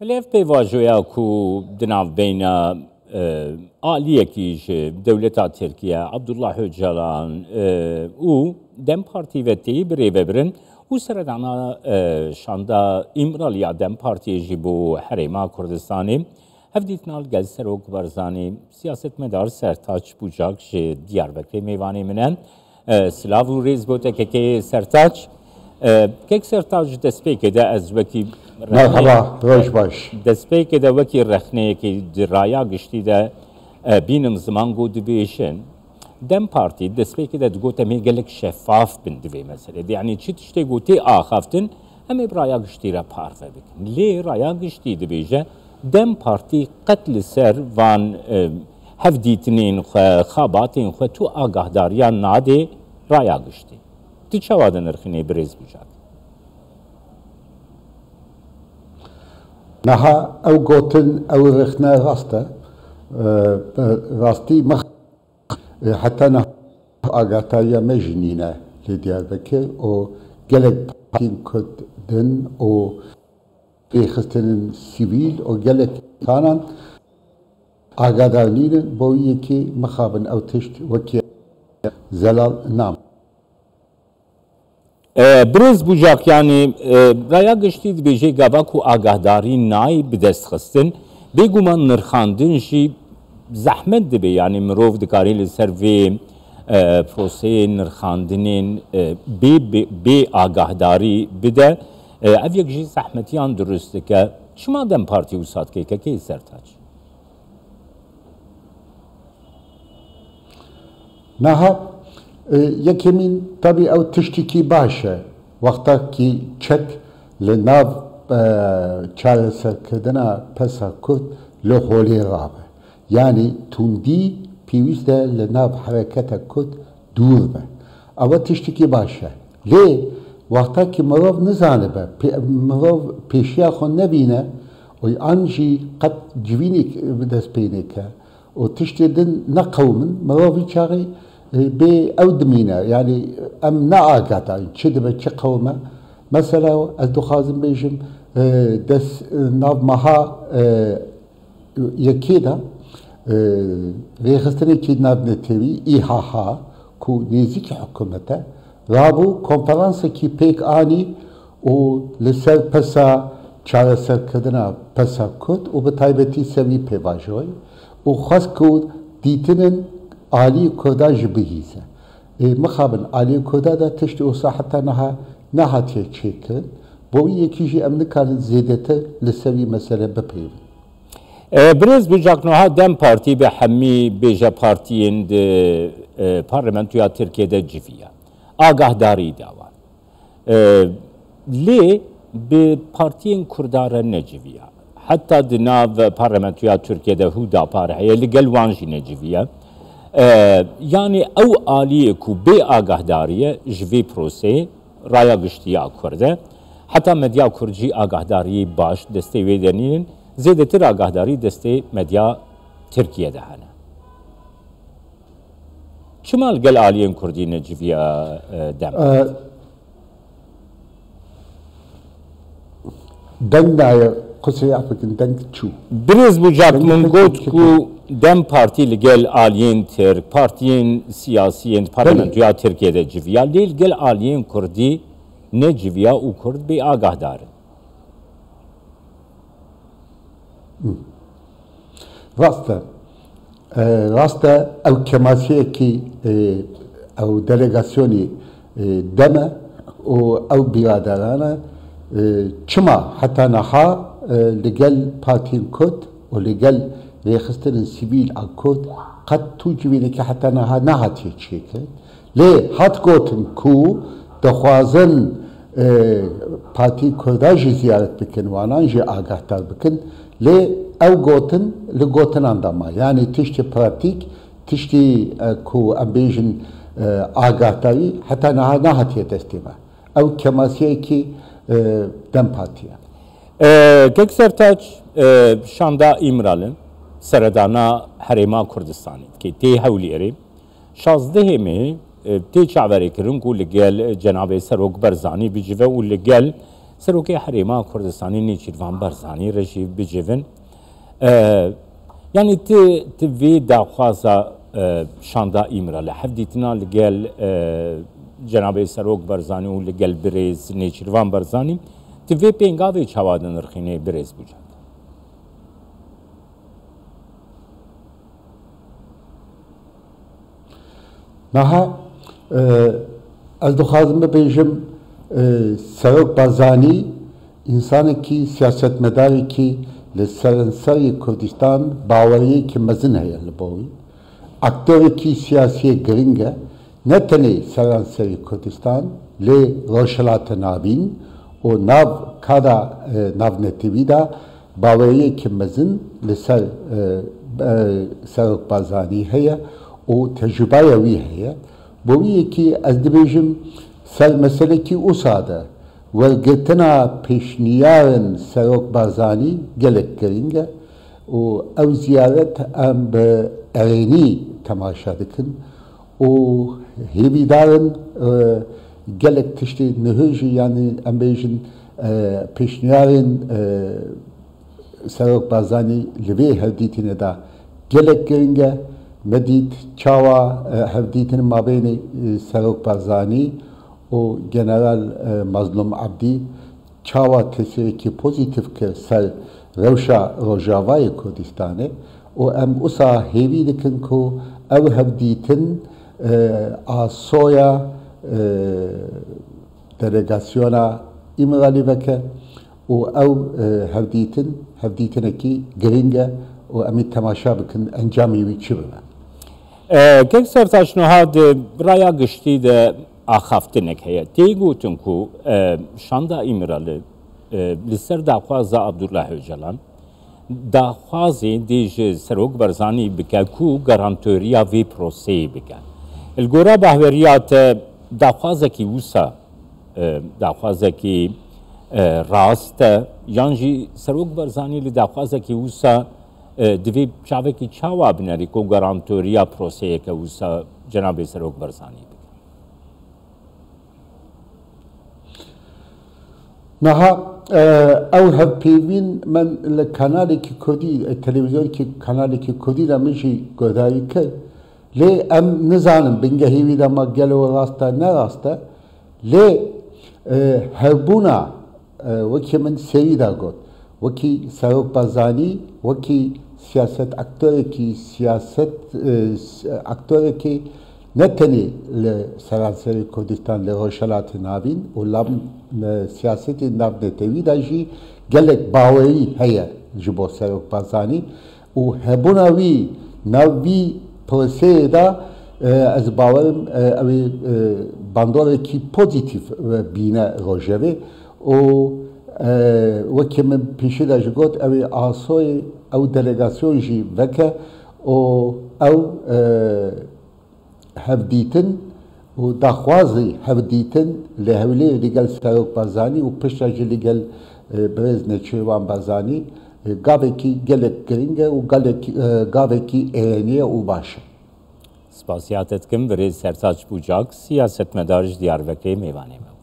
لێف پێی واژۆیا و دناو بینە ئالیەکیش دەولەتا ترکیە عەبدوڵڵا هۆجەڵان و دەم پارتیڤەتی برێڤەبرن و سەردانا شاندا ئیمڕەڵیا دەم پارتیێژی بۆ هەرێما کوردستانی هەفدیتنال گەل سەرۆک بەرزانی سیاسەتمەدار سەرتاج بوجاک ji Diyarbekirê mêvanê min e silav û rêz gotekekê sertaç kek sertaç destpêkê de ez wekî destpêkê de wekî rexneyekî di raya giştî de bînim ziman got dibêjin Dem Partî destpêkê de digot em ê gelek şeffaf bin divê meselê de yanî çi tiştê gotê axaftin em ê bi raya giştî re parve bikin lê raya giştî dibêje Dem Partî qet li ser van hevdîtinên xwe xabatên xwe tu agahdariyan nadê raya giştî tu çawa de nirxînê birêz bûjak Neha ew gotin ew rixne rast e rastî heta neha agahtariya me jî nîne li Diyarbekir û gelek partîn Kurd din û pêxistinên sivîl û gelek kanan agadar nînin bo yekî mixabin ew tişt wekî zelal nam Birêz bûjak yanî raya giştî dibêje gava ku agahdari nayê bi dest xistin bêguman nirxandin jî zehmet dibe yanî mirov dikarî li ser vê proseyê nirxandinên bê agahdarî bide ev yek jî zehmetiyan durust dike çima Dem Partî û sadkêkekê sertaç Neha yekemîn tabî ew tiştekî baş e wexta kî çek li nav çareserkirina pesa Kurd li holê rabe yanî tundî pêwîst e li nav hereketa Kurd dûr be ew tiştekî baş e lê wexta kî mirov nizanibe mirov pêşiya xwe nebîne û an jî qet civînê bi dest pê neke û tiştê din neqewmin mirovî çaxê bê ew dimîne yanî em neagahdayîn çi dibe çi qewme mesela ez dixwazim bêjim dest nav meha yekê de rêxistinekî nav netewî İHH ku nêzik hikûmete rabû konferansekî pêk anî û li ser pesa çareserkirina pesa Kurd û bi taybetî sevî pêvajoyê û xwest ku dîtinên aliyê Kurda ji bihîze mixabin aliyê Kurda da tiştê wisa heta niha nehatiye çêkirin bo wî yekî jî em nikarin zêdetir li ser vî mesele bipeyvin Birêz bûjak niha Dem Partî bi hemî bêje partiyên di parlamentoya Tirkiyeyê civiya agahdarî dawan lê bi partiyên Kurda re neciviya heta di nav parlamentoya Tirkiyeyê Hûdapar heye li gel wan jî neciviya yanî ew aliyê ku bê agahdariye ji vê proseyê raya giştiya Kurd e heta medya Kurd jî agahdariyê baş destê wê de nînin zêdetir agahdarî destê medya Tirkiyeyê de hene çima li gel aliyên Kurdî neciviya Dem deng daye qusê bikin deng çû Birêz bûjak min got ku Dem Partî li gel aliyên Tirk partiyên siyasiyên parlamentoya Tirkiyeyê de civiya lê li gel aliyên Kurdî ne civiya û Kurd bê agahdar in rast e ew kemasiyekî ew delegasyonê dem e û ew biraderan e çima heta niha li gel partiyên Kurd û li gel rêxistinên sivîl a Kurd qet tu civînekî heta niha nehatiye çêkirin lê hat gotin ku dixwazin Partî Kurda jî ziyaret bikin wanan jî agahdar bikin lê ew gotin li gotinan de ma yanî tiştê pratik tiştê ku em bêjin agahdarî heta niha nehatiye destê me ew kemasiyekî Dem Partiye Kek sertaç şanda İmral'ın seredana Herêma Kurdistanê ki tê hewlêrê şazdehê me tê çaverêkirin ku li gel Cenabê Serok Berzanî bicive û li gel سەرۆکەی هەرێما کوردستانی نێچیروان بەرزانی ڕێژی بجێون یعنی تڤێ داخوازە شاندا ئیمرە لە هەفدیتنا لەگەل جەنابێ سەرۆک بەرزانی و لەگەل برێز نێچیروان بەرزانی تڤێ پێنگاوێ چاوادە نرخینێ برێز بووجە نها از دخوازم ببیجم سەرۆک بەرزانی ئینسانێکی سیاسەتمەدارێکی لە سەرەنسەری کوردستان باوەڕەیەکی مەزن هەیە لە بۆی ئەکتۆرێکی سیاسیە گرنگە نەتەنێ سەرانسەری کوردستان لێ ڕۆژهەڵاتە ناوین و ناو کارا ناونەتیویدا باوەڕەیەکی مەزن لەسەر سەرۆک بەرزانی هەیە و تەجروبایەوی هەیە بۆیەکی ئەس دەبێژم سەر مەسەلێکی ئوسادە وەرگرتنا پێشنیارن سەرۆک بەرزانی gelek گرنگە و ئەو زیارەت ئەم بە ئەرێنی تەماشا دەکەن و هێویدارن gelek tiştê nihêjî yanî em bêjin pêşniyarên Serok Barzanî li vê hevdîtînê de gelek giring e medît çawa hevdîtîn mabênê Serok Barzanî û General Mazlum Abdî çawa tesîrekî pozîtîv kir ser rewşa Rojavayê Kurdistanê û em wisa hêvî dikin ku ew hevdîtin asoya delegasyona İmralı veke û ew hevdîtinekî giring e û em ê temaşa bikin encamê wî çi bibe. Kek sertaşnihad raya giştî de axaftinek heye. Tê gotin ku şanda İmralı li ser daxwaza Abdullah Öcalan daxwazê dê ji Serok Barzanî bike ku garantoriya vê proseyê bike. Li gora bahweriya te daxwazekî wisa daxwazekî rast e yan jî Serok Barzanî li daxwazekî wisa divê çavekî çawa binerî ku garantoriya proseyeke wisa Cenabê Serok Barzanî bike. Naha ew hevpêvîn men li kanalekî Kurdî televizyonekî kanalekî Kurdî de min jî guhdarî kir lê em nizanin bingehî wî de me gelo rast e ne rast e lê hevbûna wekî min serî da got wekî Serok Barzanî wekî siyaset aktorekî ne tenê li seranserê Kurdistan li Rojhilatê navîn û siyasetê navnetewî de jî gelek bawerî heye ji bo Serok Barzanî û hebûna wî nav vî proseyê de ez bawerim ew ê bandorekî pozîtîv bîne rojevê û wekî min pêşî de ji got ew ê asoyê ew delegasyon jî veke û ew hevdîtin û daxwazê hevdîtin li Hewlêrê ligel Serok Barzanî û pişta jî ligel Birêz Nêçîrvan Barzanî gavekî gelek giring e û gavekî êreniye û baş e. Spasiya te dikim Birêz Sertaç Bucak, siyasetmedar ji Diyarbekirê mêvanê me.